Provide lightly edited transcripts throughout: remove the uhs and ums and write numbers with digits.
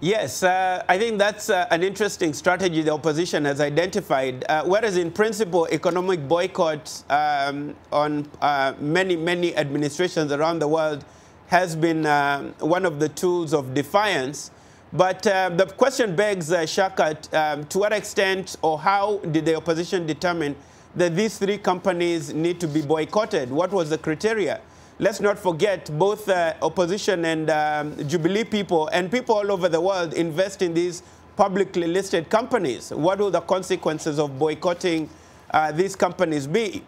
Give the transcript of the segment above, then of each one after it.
Yes, I think that's an interesting strategy the opposition has identified. Whereas in principle, economic boycott on many administrations around the world has been one of the tools of defiance. But the question begs, Shaka, to what extent or how did the opposition determine that these three companies need to be boycotted? What was the criteria? Let's not forget both opposition and Jubilee people and people all over the world invest in these publicly listed companies. What will the consequences of boycotting these companies be?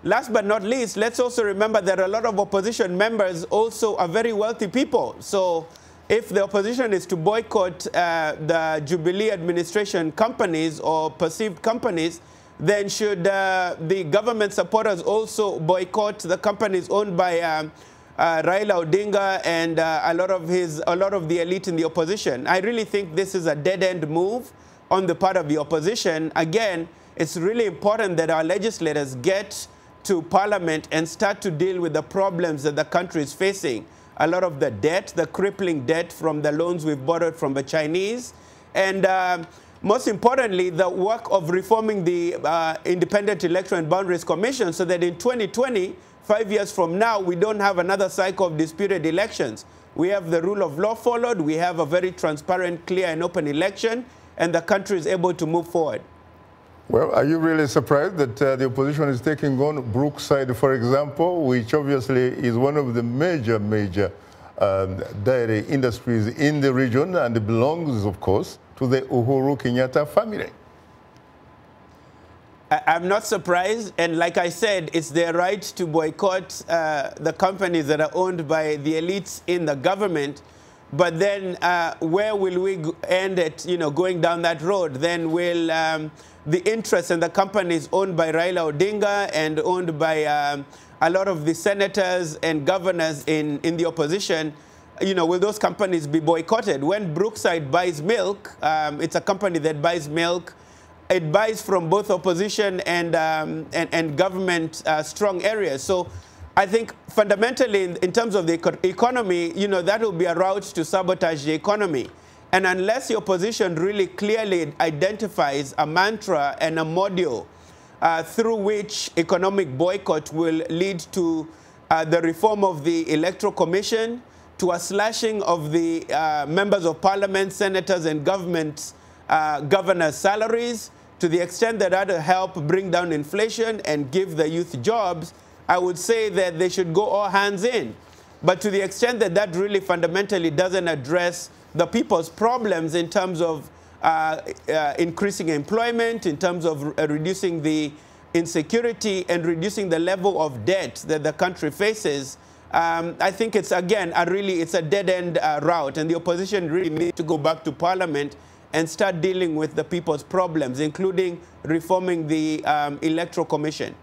Last but not least, let's also remember that a lot of opposition members also are very wealthy people. So if the opposition is to boycott the Jubilee administration companies or perceived companies, then should the government supporters also boycott the companies owned by Raila Odinga and a lot of the elite in the opposition? I really think this is a dead-end move on the part of the opposition. Again, it's really important that our legislators get to Parliament and start to deal with the problems that the country is facing. A lot of the debt, the crippling debt from the loans we've borrowed from the Chinese, and most importantly, the work of reforming the Independent Electoral and Boundaries Commission so that in 2020, 5 years from now, we don't have another cycle of disputed elections. We have the rule of law followed, we have a very transparent, clear and open election, and the country is able to move forward. Well, are you really surprised that the opposition is taking on Brookside, for example, which obviously is one of the major dairy industries in the region and belongs, of course, to the Uhuru Kenyatta family? I'm not surprised, and like I said, it's their right to boycott the companies that are owned by the elites in the government. But then where will we end at, going down that road? Then will the interests in the companies owned by Raila Odinga and owned by a lot of the senators and governors in the opposition, will those companies be boycotted? When Brookside buys milk, it's a company that buys milk. It buys from both opposition and government strong areas. So I think fundamentally in terms of the economy, that will be a route to sabotage the economy. And unless the opposition really clearly identifies a mantra and a module through which economic boycott will lead to the reform of the Electoral Commission, to a slashing of the members of parliament, senators, and government governors' salaries, to the extent that that will help bring down inflation and give the youth jobs, I would say that they should go all hands in. But to the extent that that really fundamentally doesn't address the people's problems in terms of increasing employment, in terms of reducing the insecurity and reducing the level of debt that the country faces, I think it's, again, it's a dead-end route, and the opposition really needs to go back to Parliament and start dealing with the people's problems, including reforming the Electoral Commission.